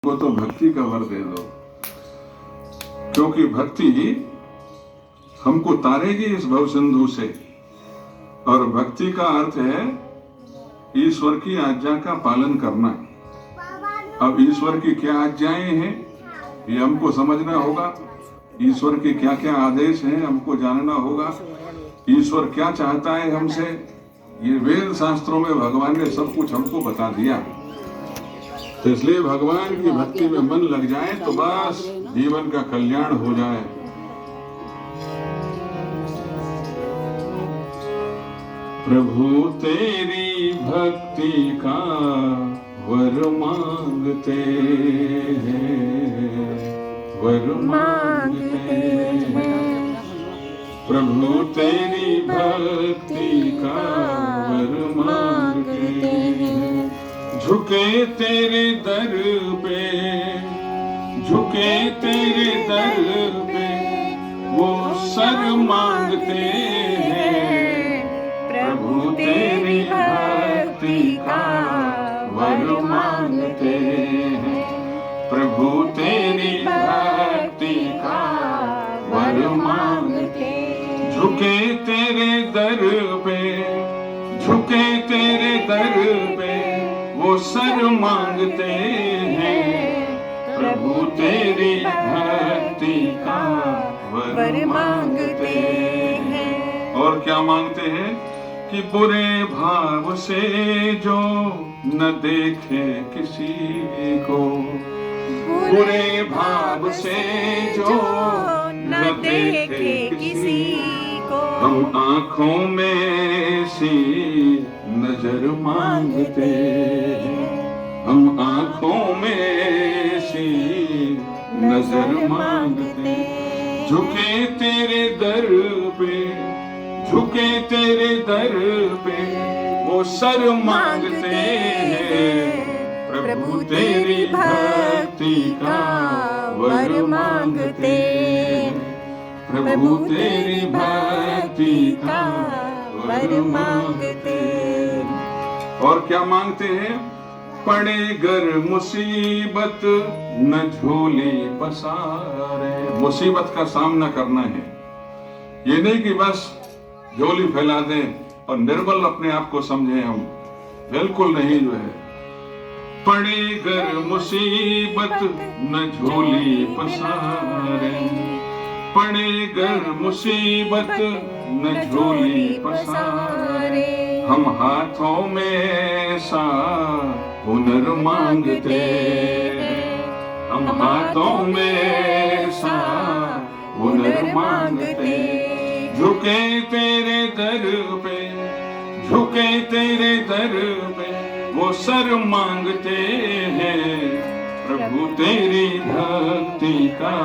को तो भक्ति का वर दे दो, क्योंकि भक्ति हमको तारेगी इस भव सिंधु से। और भक्ति का अर्थ है ईश्वर की आज्ञा का पालन करना। अब ईश्वर की क्या आज्ञाएं हैं ये हमको समझना होगा। ईश्वर के क्या क्या आदेश हैं हमको जानना होगा। ईश्वर क्या चाहता है हमसे, ये वेद शास्त्रों में भगवान ने सब कुछ हमको बता दिया। तो इसलिए भगवान की भक्ति में मन लग जाए तो बस जीवन का कल्याण हो जाए। प्रभु तेरी भक्ति का वर मांगते हैं, वर मांगते हैं। प्रभु तेरी भक्ति का वर मांगते हैं। झुके तेरे दर पे, झुके तेरे दर पे वो सर मांगते हैं। प्रभु तेरी भक्ति का वर मांगते हैं। प्रभु तेरी भक्ति का वर मांगते। झुके तेरे दर पे, झुके तेरे दर पे वो सर मांगते हैं। प्रभु तेरी भक्ति का वर मांगते हैं। और क्या मांगते हैं कि बुरे भाव से जो न देखे किसी को, बुरे भाव से जो न देखे किसी को, हम आंखों में सी नजर मांगते हैं। हम आंखों में सी नजर मांगते। झुके तेरे दर पे, झुके तेरे दर पे वो सर मांगते हैं। प्रभु तेरी भक्ति का वर मांगते। प्रभु तेरी भक्ति का वर मांगते। और क्या मांगते हैं? पड़े गर मुसीबत न झोली पसारे। मुसीबत का सामना करना है, ये नहीं कि बस झोली फैला दें और निर्बल अपने आप को समझें हम, बिल्कुल नहीं। जो है पड़े गर मुसीबत न झोली पसारे, पड़े गर मुसीबत न झोली पसारे। हम हाथों में सा हुनर मांगते, हम हाथों में सा हुनर मांगते। झुके तेरे दर पे, झुके तेरे दर पे वो सर मांगते हैं। प्रभु तेरी भक्ति का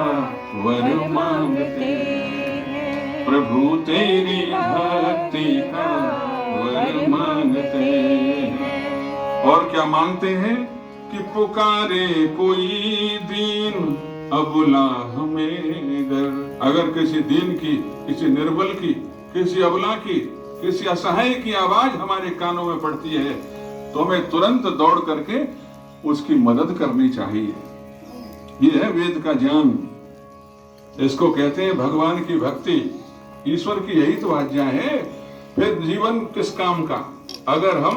वर मांगते हैं। प्रभु तेरी भक्ति का वर मांगते हैं। और क्या मांगते हैं कि पुकारे कोई दीन अबुला हमें गर। अगर किसी दीन की, किसी निर्बल की, किसी अबला की, किसी असहाय की आवाज हमारे कानों में पड़ती है तो हमें तुरंत दौड़ करके उसकी मदद करनी चाहिए। ये है वेद का ज्ञान, इसको कहते हैं भगवान की भक्ति। ईश्वर की यही तो आज्ञा है। फिर जीवन किस काम का? अगर हम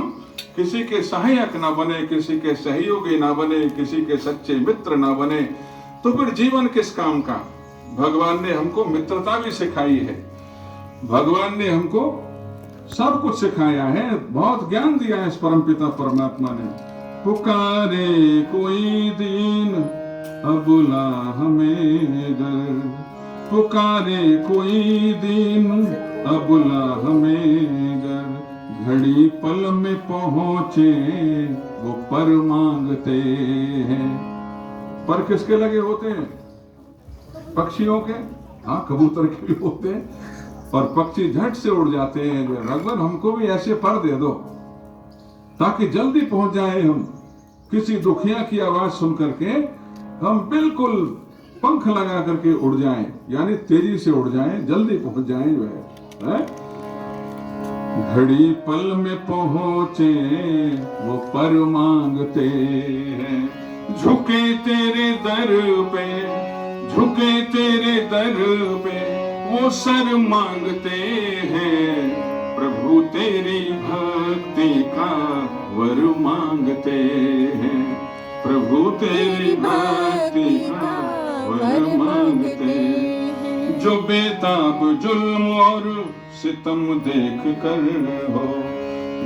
किसी के सहायक ना बने, किसी के सहयोगी ना बने, किसी के सच्चे मित्र ना बने, तो फिर जीवन किस काम का? भगवान ने हमको मित्रता भी सिखाई है, भगवान ने हमको सब कुछ सिखाया है, बहुत ज्ञान दिया है इस परमपिता परमात्मा ने। पुकारे कोई दीन अबुला हमें गर, पुकारे कोई दीन अबुला हमें गर। घड़ी पल में पहुंचे वो पर मांगते हैं। पर किसके लगे होते हैं? पक्षियों के, हाँ कबूतर के भी होते हैं। और पक्षी झट से उड़ जाते हैं। रघुवर हमको भी ऐसे पर दे दो ताकि जल्दी पहुंच जाए हम। किसी दुखिया की आवाज सुन करके हम बिल्कुल पंख लगा करके उड़ जाएं, यानी तेजी से उड़ जाएं, जल्दी पहुंच जाएं। जो है घड़ी पल में पहुंचे वो पर मांगते हैं। झुके तेरे दर पे, झुके तेरे दर पे वो सर मांगते हैं, प्रभु तेरी भक्ति का वर मांगते हैं, प्रभु तेरी भक्ति का वर मांगते हैं। जो बेताब जुल्म और सितम देख कर हो,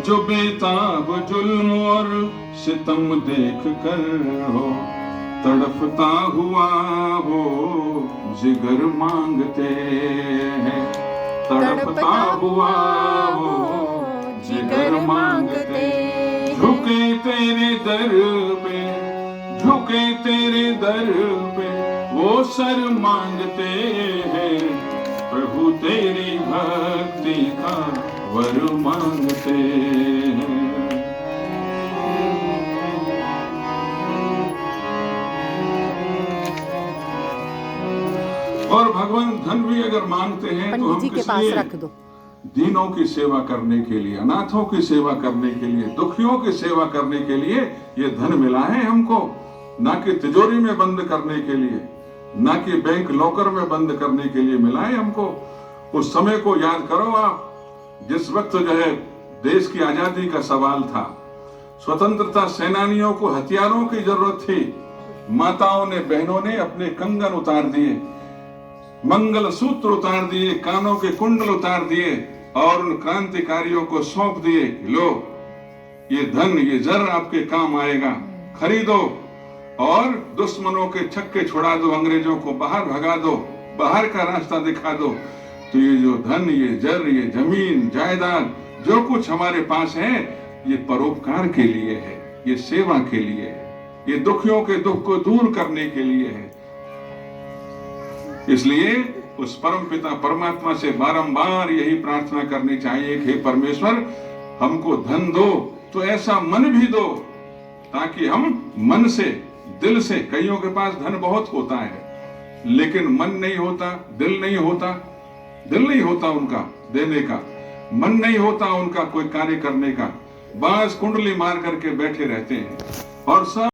जो बेताब जुल्म और सितम देख कर हो, तड़पता हुआ हो जिगर मांगते हैं, तड़पता हुआ हो जिगर मांगते। झुके तेरे दर पे, झुके तेरे दर पे वो सर मांगते हैं, प्रभु तेरी भक्ति का वर मांगते हैं। और भगवान धन भी अगर मांगते हैं तो हम के पास रख दो। दीनों की सेवा करने के लिए, अनाथों की सेवा करने के लिए, दुखियों की सेवा करने के लिए ये धन मिला है हमको, ना कि तिजोरी में बंद करने के लिए, ना कि बैंक लॉकर में बंद करने के लिए मिला है हमको। उस समय को याद करो आप, जिस वक्त जो है देश की आजादी का सवाल था, स्वतंत्रता सेनानियों को हथियारों की जरूरत थी, माताओं ने, बहनों ने अपने कंगन उतार दिए, मंगल सूत्र उतार दिए, कानों के कुंडल उतार दिए और उन क्रांतिकारियों को सौंप दिए, लो ये धन, ये जर आपके काम आएगा, खरीदो और दुश्मनों के छक्के छुड़ा दो, अंग्रेजों को बाहर भगा दो, बाहर का रास्ता दिखा दो। तो ये जो धन, ये जर, ये जमीन जायदाद जो कुछ हमारे पास है, ये परोपकार के लिए है, ये सेवा के लिए है, ये दुखियों के दुख को दूर करने के लिए है। इसलिए उस परम पिता परमात्मा से बारंबार यही प्रार्थना करनी चाहिए कि हे परमेश्वर, हमको धन दो तो ऐसा मन भी दो ताकि हम मन से, दिल से, कईयों के पास धन बहुत होता है लेकिन मन नहीं होता, दिल नहीं होता, दिल नहीं होता उनका देने का, मन नहीं होता उनका कोई कार्य करने का, बांस कुंडली मार करके बैठे रहते हैं और सब